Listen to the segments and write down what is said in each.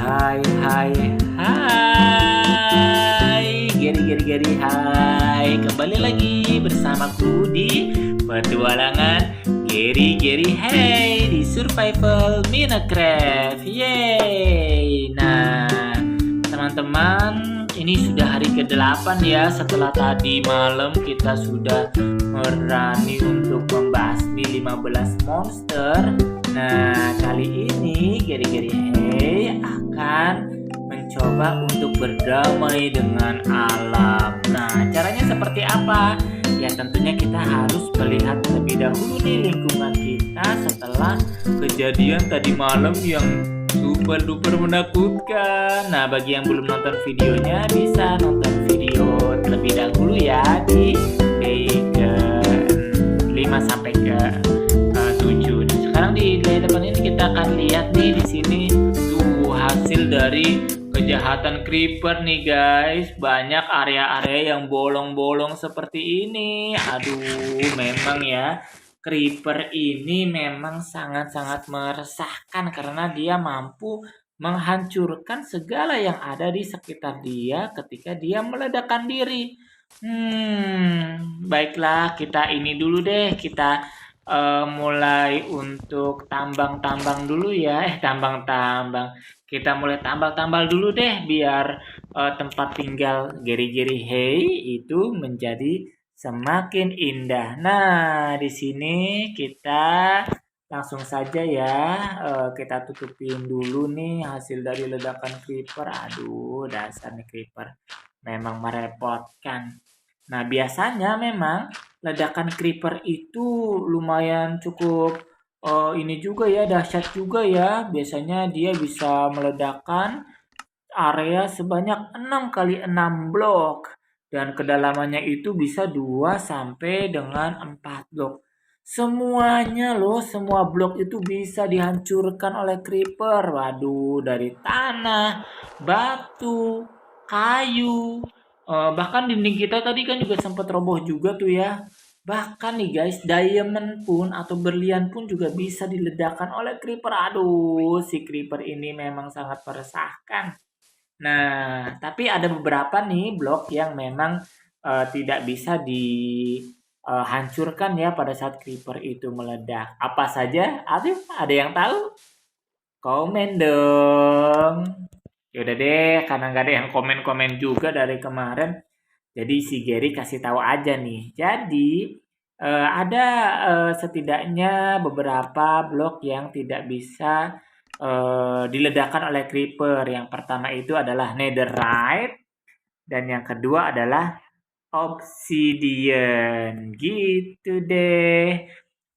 Hai, hai, hai, Geri, hai. Kembali lagi bersamaku di petualangan Geri, hey di Survival Minecraft. Yeay. Nah, teman-teman, ini sudah hari ke-8 ya. Setelah tadi malam kita sudah berani untuk membasmi 15 monster. Nah, kali ini Geri Hey akan mencoba untuk berdamai dengan alam. Nah, caranya seperti apa? Ya tentunya kita harus melihat terlebih dahulu nih lingkungan kita setelah kejadian tadi malam yang super duper menakutkan. Nah, bagi yang belum nonton videonya bisa nonton video terlebih dahulu ya di ke 5 sampai ke 7. Sekarang di layar depan ini kita akan lihat nih di sini tuh hasil dari kejahatan creeper nih guys. Banyak area-area yang bolong-bolong seperti ini. Aduh, memang ya creeper ini memang sangat-sangat meresahkan karena dia mampu menghancurkan segala yang ada di sekitar dia ketika dia meledakkan diri. Baiklah, kita ini dulu deh, kita mulai untuk tambang-tambang dulu ya. Tambang-tambang. Kita mulai tambal-tambal dulu deh biar tempat tinggal Geri Hey itu menjadi semakin indah. Nah, di sini kita langsung saja ya, kita tutupin dulu nih hasil dari ledakan creeper. Aduh, dasar nih creeper memang merepotkan. Nah, biasanya memang ledakan creeper itu lumayan cukup ini juga ya, dahsyat juga ya. Biasanya dia bisa meledakkan area sebanyak 6 kali 6 blok dan kedalamannya itu bisa 2 sampai dengan 4 blok. Semuanya loh, semua blok itu bisa dihancurkan oleh creeper. Waduh, dari tanah, batu, kayu, bahkan dinding kita tadi kan juga sempat roboh juga tuh ya. Bahkan nih guys, diamond pun atau berlian pun juga bisa diledakkan oleh creeper. Aduh, si creeper ini memang sangat meresahkan. Nah, tapi ada beberapa nih blok yang memang tidak bisa dihancurkan ya pada saat creeper itu meledak. Apa saja? Aduh, ada yang tahu? Komen dong. Yaudah deh, karena nggak ada yang komen-komen juga dari kemarin. Jadi si Gary kasih tahu aja nih. Jadi ada setidaknya beberapa blok yang tidak bisa diledakkan oleh creeper. Yang pertama itu adalah netherite dan yang kedua adalah obsidian. Gitu deh.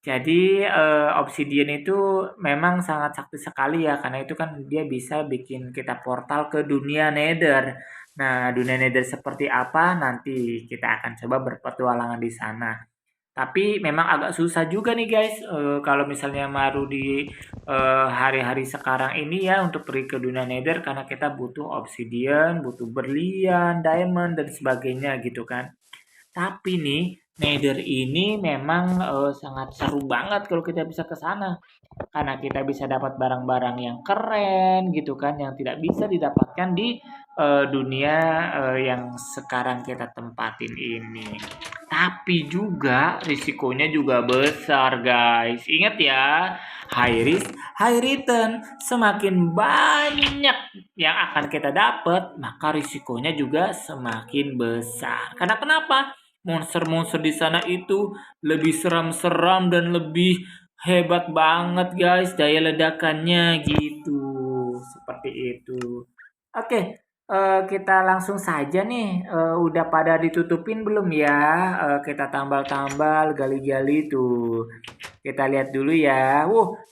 Jadi obsidian itu memang sangat sakti sekali ya karena itu kan dia bisa bikin kita portal ke dunia nether. Nah, dunia nether seperti apa nanti kita akan coba berpetualangan di sana. Tapi memang agak susah juga nih guys kalau misalnya baru di hari-hari sekarang ini ya untuk pergi ke dunia nether karena kita butuh obsidian, butuh berlian, diamond dan sebagainya gitu kan. Tapi nih, Nether ini memang sangat seru banget kalau kita bisa ke sana. Karena kita bisa dapat barang-barang yang keren gitu kan, yang tidak bisa didapatkan di dunia yang sekarang kita tempatin ini. Tapi juga risikonya juga besar guys. Ingat ya, high risk, high return. Semakin banyak yang akan kita dapat, maka risikonya juga semakin besar. Karena kenapa? Monster-monster di sana itu lebih seram-seram dan lebih hebat banget guys daya ledakannya gitu. Seperti itu. Oke, kita langsung saja nih. Udah pada ditutupin belum ya? Kita tambal-tambal, gali-gali tuh. Kita lihat dulu ya.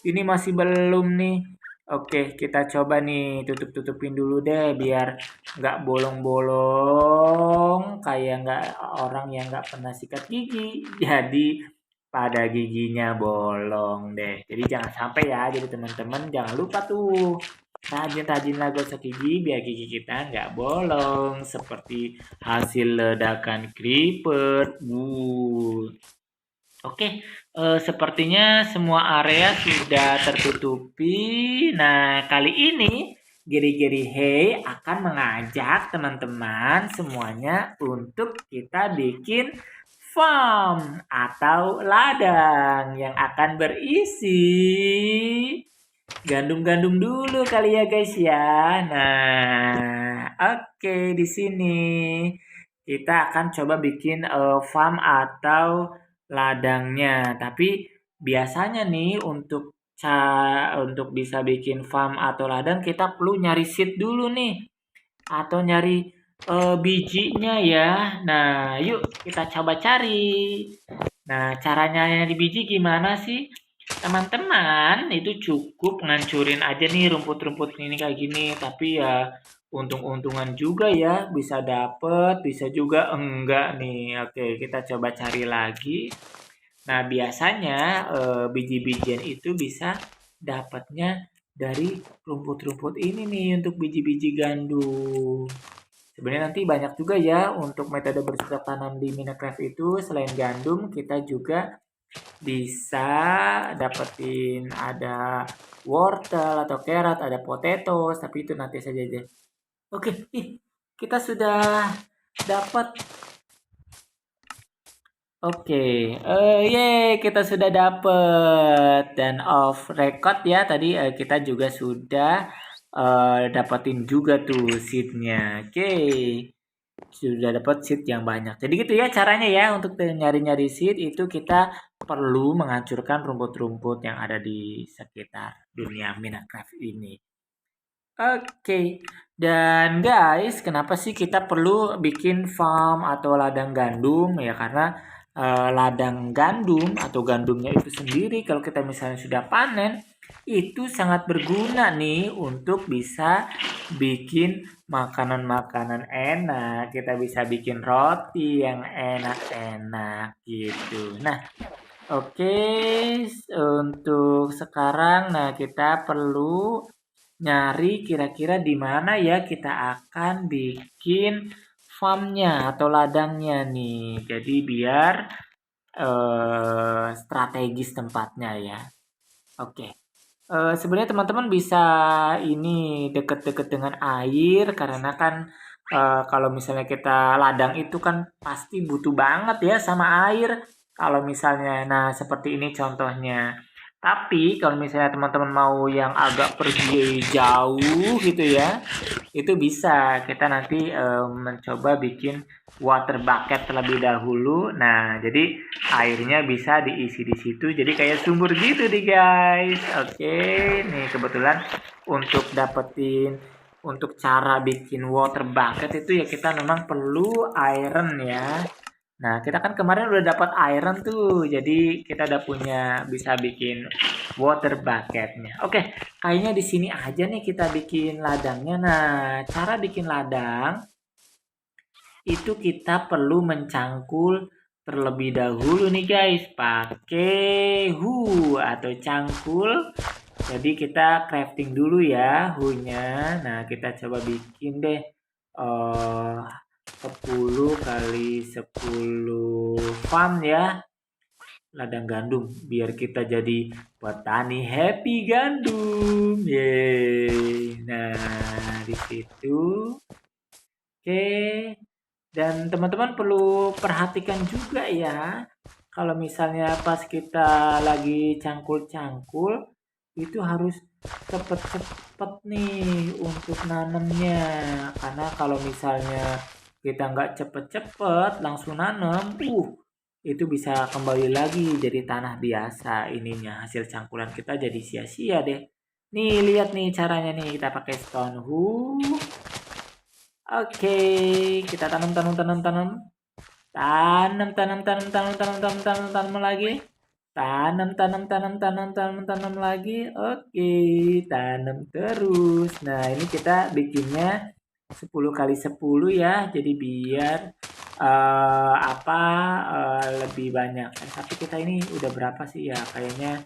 Ini masih belum nih. Oke, kita coba nih tutup-tutupin dulu deh biar nggak bolong-bolong kayak nggak orang yang nggak pernah sikat gigi. Jadi pada giginya bolong deh. Jadi jangan sampai ya. Jadi teman-teman jangan lupa tuh rajin-rajinlah gosok gigi biar gigi kita nggak bolong seperti hasil ledakan creeper. Oke, sepertinya semua area sudah tertutupi. Nah, kali ini Giri-giri Hey akan mengajak teman-teman semuanya untuk kita bikin farm atau ladang yang akan berisi gandum-gandum dulu kali ya guys ya. Nah, oke di sini kita akan coba bikin farm atau ladangnya. Tapi biasanya nih untuk bisa bikin farm atau ladang kita perlu nyari seed dulu nih atau nyari bijinya ya. Nah, yuk kita coba cari. Nah, caranya nyari biji gimana sih? Teman-teman, itu cukup ngancurin aja nih rumput-rumput ini kayak gini. Tapi ya untung-untungan juga ya, bisa dapet, bisa juga enggak nih. Oke, kita coba cari lagi. Nah, biasanya biji-bijian itu bisa dapatnya dari rumput-rumput ini nih untuk biji-biji gandum. Sebenarnya nanti banyak juga ya untuk metode bercocok tanam di Minecraft itu. Selain gandum, kita juga bisa dapetin ada wortel atau carrot, ada potatoes, tapi itu nanti saja aja. Oke, kita sudah dapat. Oke, kita sudah dapet dan off record ya tadi kita juga sudah dapetin juga tuh seatnya. Oke, sudah dapat seat yang banyak. Jadi gitu ya caranya ya untuk nyari-nyari seat itu kita perlu menghancurkan rumput-rumput yang ada di sekitar dunia Minecraft ini. Oke, dan guys, kenapa sih kita perlu bikin farm atau ladang gandum ya? Karena ladang gandum atau gandumnya itu sendiri kalau kita misalnya sudah panen itu sangat berguna nih untuk bisa bikin makanan-makanan enak. Kita bisa bikin roti yang enak-enak gitu. Nah, oke, untuk sekarang nah kita perlu nyari kira-kira di mana ya kita akan bikin farmnya atau ladangnya nih. Jadi biar strategis tempatnya ya. Oke. Sebenarnya teman-teman bisa ini deket-deket dengan air karena kan kalau misalnya kita ladang itu kan pasti butuh banget ya sama air. Kalau misalnya, nah seperti ini contohnya. Tapi kalau misalnya teman-teman mau yang agak pergi jauh gitu ya, itu bisa kita nanti mencoba bikin water bucket terlebih dahulu. Nah, jadi airnya bisa diisi di situ. Jadi kayak sumur gitu nih guys. Oke, nih kebetulan untuk cara bikin water bucket itu ya kita memang perlu iron ya. Nah, kita kan kemarin udah dapat iron tuh. Jadi kita udah punya bisa bikin water bucketnya. Oke, kayaknya di sini aja nih kita bikin ladangnya. Nah, cara bikin ladang itu kita perlu mencangkul terlebih dahulu nih guys pakai atau cangkul. Jadi kita crafting dulu ya nya. Nah, kita coba bikin deh 10 kali 10 farm ya ladang gandum biar kita jadi petani happy gandum. Yeay. Nah, di situ. Oke. Dan teman-teman perlu perhatikan juga ya, kalau misalnya pas kita lagi cangkul-cangkul, itu harus cepet-cepet nih untuk nanamnya. Karena kalau misalnya kita nggak cepet-cepet langsung nanam, itu bisa kembali lagi jadi tanah biasa ininya. Hasil cangkulan kita jadi sia-sia deh. Nih, lihat nih caranya nih, kita pakai stone hoe. Oke, kita tanam tanam tanam tanam. Tanam tanam tanam tanam tanam tanam tanam tanam lagi. Tanam tanam tanam tanam tanam tanam lagi. Oke, tanam terus. Nah, ini kita bikinnya 10 kali 10 ya. Jadi biar lebih banyak. Tapi kita ini udah berapa sih ya? Kayaknya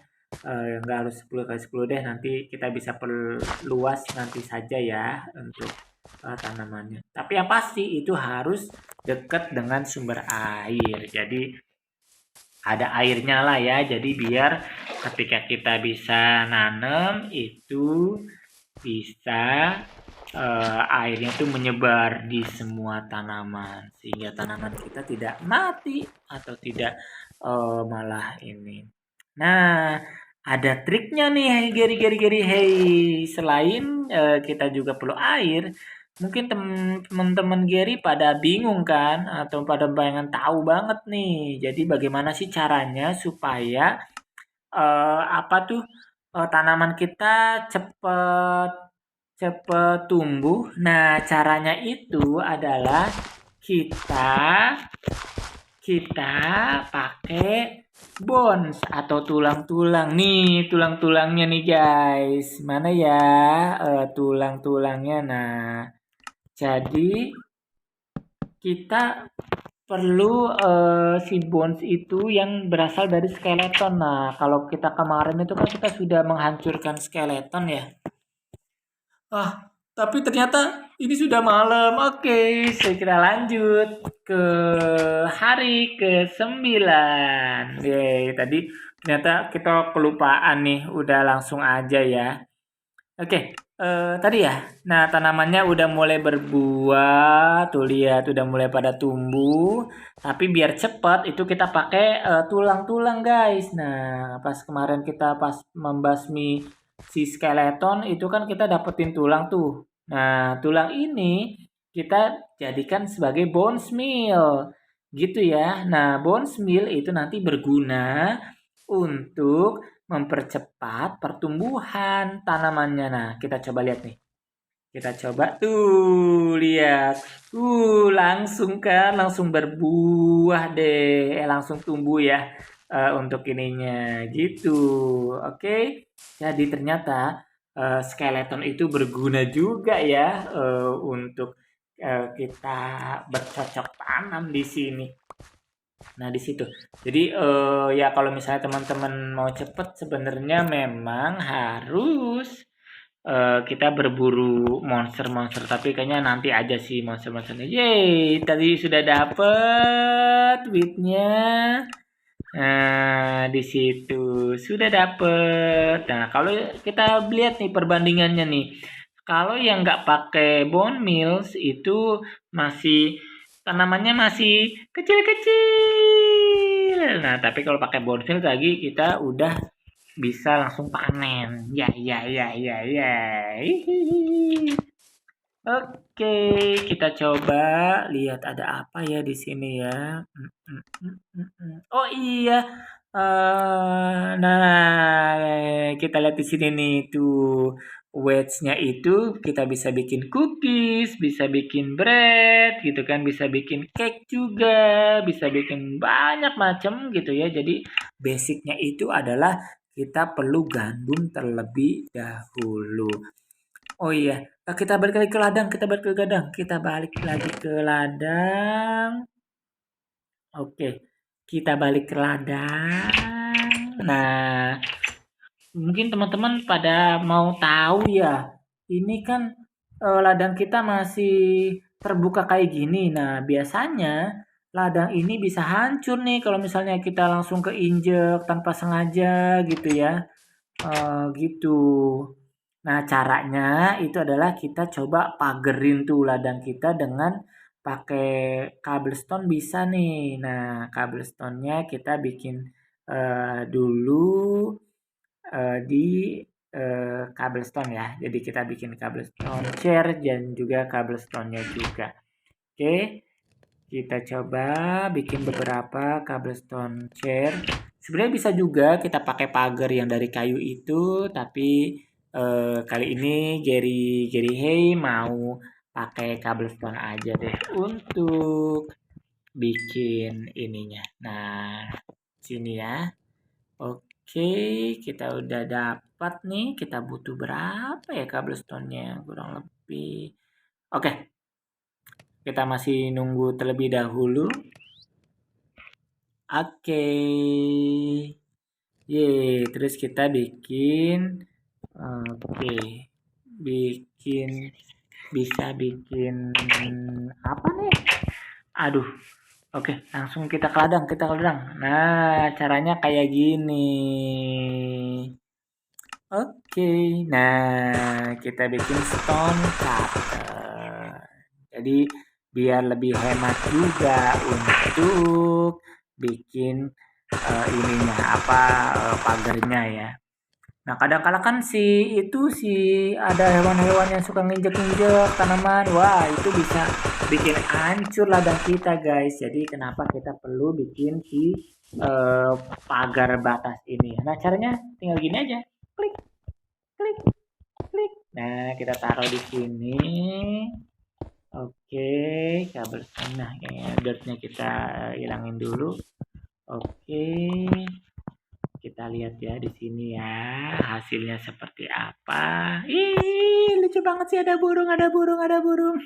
nggak harus 10 kali 10 deh. Nanti kita bisa perluas nanti saja ya untuk tanamannya. Tapi yang pasti itu harus dekat dengan sumber air. Jadi ada airnya lah ya. Jadi biar ketika kita bisa nanam itu bisa airnya itu menyebar di semua tanaman sehingga tanaman kita tidak mati atau tidak malah ini. Nah, ada triknya nih, hey, Geri. Hey, selain kita juga perlu air, mungkin teman-teman Geri pada bingung kan atau pada pengen tahu banget nih. Jadi bagaimana sih caranya supaya apa tuh tanaman kita cepet cepet tumbuh. Nah, caranya itu adalah kita kita pakai bones atau tulang-tulang. Nih, tulang-tulangnya nih, guys. Mana ya tulang-tulangnya? Nah, jadi kita perlu si bones itu yang berasal dari skeleton. Nah, kalau kita kemarin itu kan kita sudah menghancurkan skeleton ya. Ah, tapi ternyata ini sudah malam. Oke, saya kira lanjut ke hari ke-9. Yeay, tadi ternyata kita kelupaan nih, udah langsung aja ya. Oke, tadi ya. Nah, tanamannya udah mulai berbuah, tuh lihat udah mulai pada tumbuh. Tapi biar cepat itu kita pakai tulang-tulang, guys. Nah, pas kemarin kita pas membasmi si skeleton itu kan kita dapetin tulang tuh. Nah, tulang ini kita jadikan sebagai bones meal. Gitu ya. Nah, bones meal itu nanti berguna untuk mempercepat pertumbuhan tanamannya. Nah, kita coba lihat nih. Kita coba tuh lihat. Langsung kan langsung berbuah deh. Langsung tumbuh ya untuk ininya gitu. Oke. Jadi ternyata skeleton itu berguna juga ya untuk kita bercocok tanam di sini. Nah, di situ. Jadi ya kalau misalnya teman-teman mau cepet sebenarnya memang harus kita berburu monster-monster, tapi kayaknya nanti aja sih monster-monsternya. Yeay, tadi sudah dapet wheatnya. Nah, di situ sudah dapet. Nah, kalau kita lihat nih perbandingannya nih. Kalau yang nggak pakai bone meals itu masih tanamannya masih kecil-kecil. Nah, tapi kalau pakai bone meals lagi kita udah bisa langsung panen. Ya, ya, ya, ya, ya. Hihihi. Oke, kita coba lihat ada apa ya di sini ya. Oh iya, nah kita lihat di sini nih tuh weights-nya itu kita bisa bikin cookies, bisa bikin bread gitu kan, bisa bikin cake juga, bisa bikin banyak macam gitu ya. Jadi basicnya itu adalah kita perlu gandum terlebih dahulu. Oh iya, kita balik lagi ke ladang, kita balik lagi ke ladang. Oke, kita balik ke ladang. Nah, mungkin teman-teman pada mau tahu ya, ini kan ladang kita masih terbuka kayak gini. Nah, biasanya ladang ini bisa hancur nih kalau misalnya kita langsung keinjek tanpa sengaja gitu ya. Gitu. Nah, caranya itu adalah kita coba pagerin tuh ladang kita dengan pakai cobblestone bisa nih. Nah, cobblestone-nya kita bikin dulu di cobblestone ya. Jadi kita bikin cobblestone chair dan juga cobblestone-nya juga. Oke, kita coba bikin beberapa cobblestone chair. Sebenarnya bisa juga kita pakai pagar yang dari kayu itu, tapi kali ini Gary Hey mau pakai cobblestone aja deh untuk bikin ininya. Nah, sini ya. Oke, kita udah dapat nih. Kita butuh berapa ya cobblestone-nya? Kurang lebih. Oke, kita masih nunggu terlebih dahulu. Oke. Terus kita bikin bikin bisa bikin apa nih? Aduh. Oke, langsung kita ke ladang. Nah, caranya kayak gini. Oke, nah kita bikin stone cutter. Jadi biar lebih hemat juga untuk bikin ininya apa pagarnya ya. Nah, kadang-kala kan si ada hewan-hewan yang suka nginjek-nginjek tanaman. Wah, itu bisa bikin hancur ladang kita, guys. Jadi kenapa kita perlu bikin eh, pagar batas ini? Nah, caranya tinggal gini aja. Klik, klik, klik. Nah, kita taruh di sini. Oke, kabel setengah ya. Dirtnya kita hilangin dulu. Oke, kita lihat ya di sini ya hasilnya seperti apa. Ih, lucu banget sih, ada burung, ada burung, ada burung.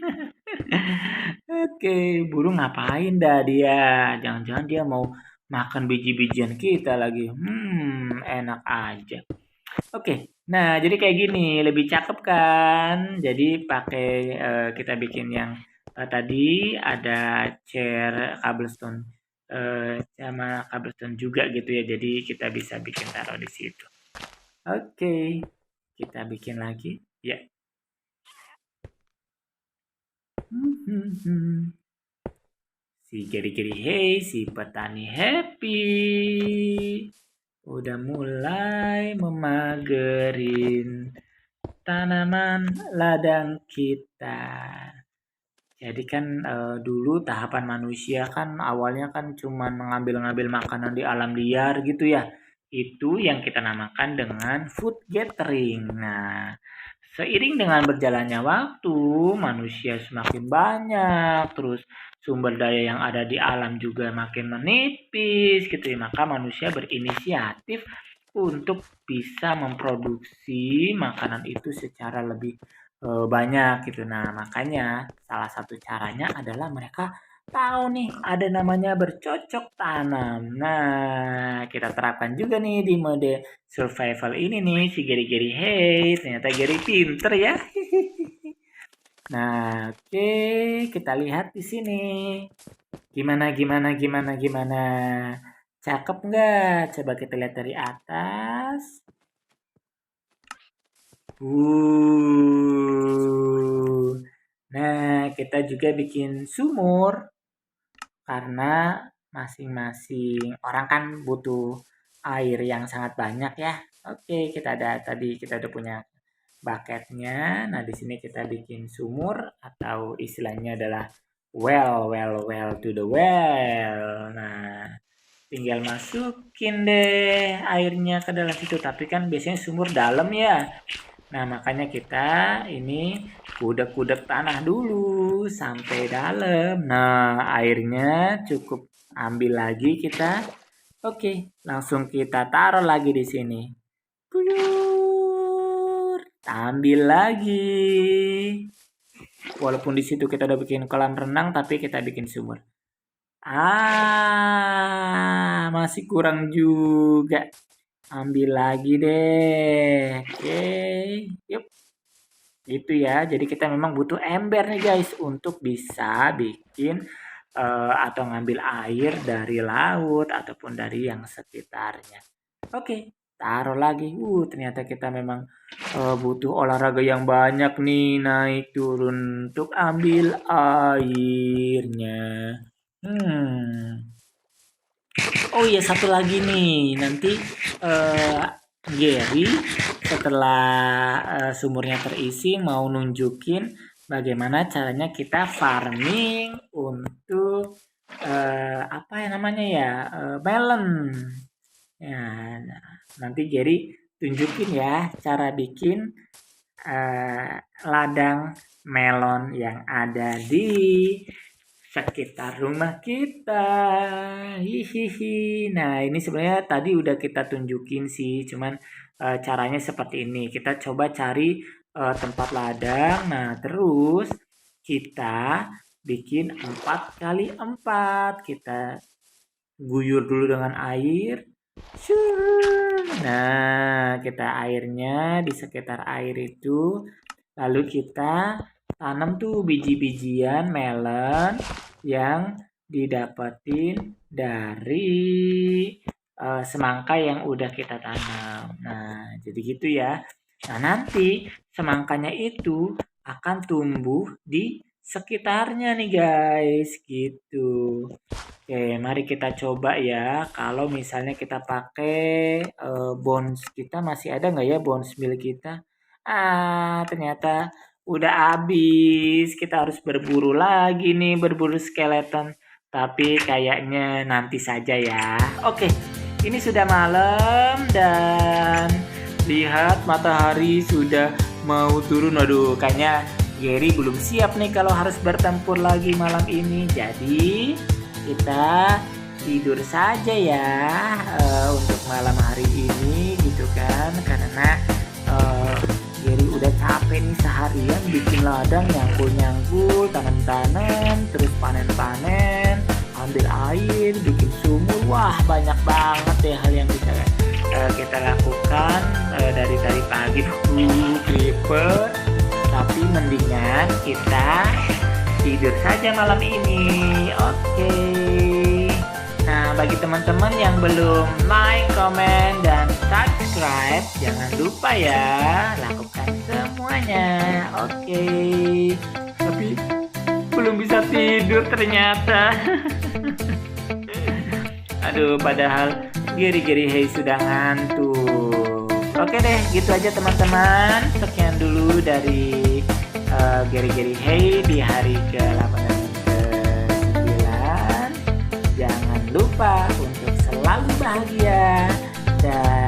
Oke, burung ngapain dah dia? Jangan-jangan dia mau makan biji-bijian kita lagi. Enak aja. Oke, nah jadi kayak gini lebih cakep kan? Jadi pakai kita bikin yang tadi ada chair cobblestone sama cobblestone juga gitu ya. Jadi kita bisa bikin taruh di situ. Oke, kita bikin lagi. Ya. Si geri-geri hey, si petani happy. Udah mulai memagerin tanaman ladang kita. Jadi kan dulu tahapan manusia kan awalnya kan cuma mengambil-ngambil makanan di alam liar gitu ya. Itu yang kita namakan dengan food gathering. Nah, seiring dengan berjalannya waktu, manusia semakin banyak, terus sumber daya yang ada di alam juga makin menipis gitu ya. Maka manusia berinisiatif untuk bisa memproduksi makanan itu secara lebih banyak gitu. Nah, makanya salah satu caranya adalah mereka tahu nih ada namanya bercocok tanam. Nah, kita terapkan juga nih di mode survival ini nih si Gary hey, ternyata Gary pinter ya. Nah, oke, kita lihat di sini. Gimana? Cakep nggak? Coba kita lihat dari atas. Nah, kita juga bikin sumur karena masing-masing orang kan butuh air yang sangat banyak ya. Oke, kita udah punya bucketnya. Nah, di sini kita bikin sumur atau istilahnya adalah well to the well. Nah, tinggal masukin deh airnya ke dalam situ. Tapi kan biasanya sumur dalam ya. Nah, makanya kita ini kudek-kudek tanah dulu sampai dalam. Nah, airnya cukup ambil lagi kita. Oke, langsung kita taruh lagi di sini. Puyur, ambil lagi. Walaupun di situ kita udah bikin kolam renang, tapi kita bikin sumur. Masih kurang juga. Ambil lagi deh. Oke, yuk. Gitu ya. Jadi kita memang butuh ember nih guys untuk bisa bikin atau ngambil air dari laut ataupun dari yang sekitarnya. Oke, taruh lagi. Ternyata kita memang butuh olahraga yang banyak nih naik turun untuk ambil airnya. Hmm. Oh iya satu lagi nih, nanti eh, Gary setelah sumurnya terisi mau nunjukin bagaimana caranya kita farming untuk apa ya namanya ya melon. Ya, nah, nanti Gary tunjukin ya cara bikin eh, ladang melon yang ada di sekitar rumah kita. Hihihi. Nah, ini sebenarnya tadi udah kita tunjukin sih, cuman caranya seperti ini. Kita coba cari tempat ladang. Nah, terus kita bikin 4x4. Kita guyur dulu dengan air. Nah, kita airnya di sekitar air itu. Lalu kita tanam tuh biji-bijian melon yang didapetin dari semangka yang udah kita tanam. Nah, jadi gitu ya. Nah, nanti semangkanya itu akan tumbuh di sekitarnya nih guys, gitu. Oke, mari kita coba ya. Kalau misalnya kita pakai bones kita, masih ada nggak ya bones milik kita? Ah, ternyata udah habis. Kita harus berburu lagi nih, berburu skeleton. Tapi kayaknya nanti saja ya. Oke, ini sudah malam dan lihat matahari sudah mau turun. Aduh, kayaknya Gary belum siap nih kalau harus bertempur lagi malam ini. Jadi kita tidur saja ya untuk malam hari ini gitu kan, karena Gary udah capek nih seharian bikin ladang, nyangkul-nyangkul, tanam-tanam, terus panen-panen, ambil air, bikin sumur. Wah, banyak banget ya hal yang bisa kita lakukan dari tadi pagi. Creeper. Tapi mendingan kita tidur saja malam ini. Oke. Nah, bagi teman-teman yang belum like, comment, dan subscribe, jangan lupa ya, lakukan semuanya. Oke. Tapi belum bisa tidur ternyata. Aduh, padahal Gary Hey sudah ngantuk. Oke deh, gitu aja teman-teman. Sekian dulu dari Gary Hey di hari ke-8 dan ke-9. Jangan lupa untuk selalu bahagia dan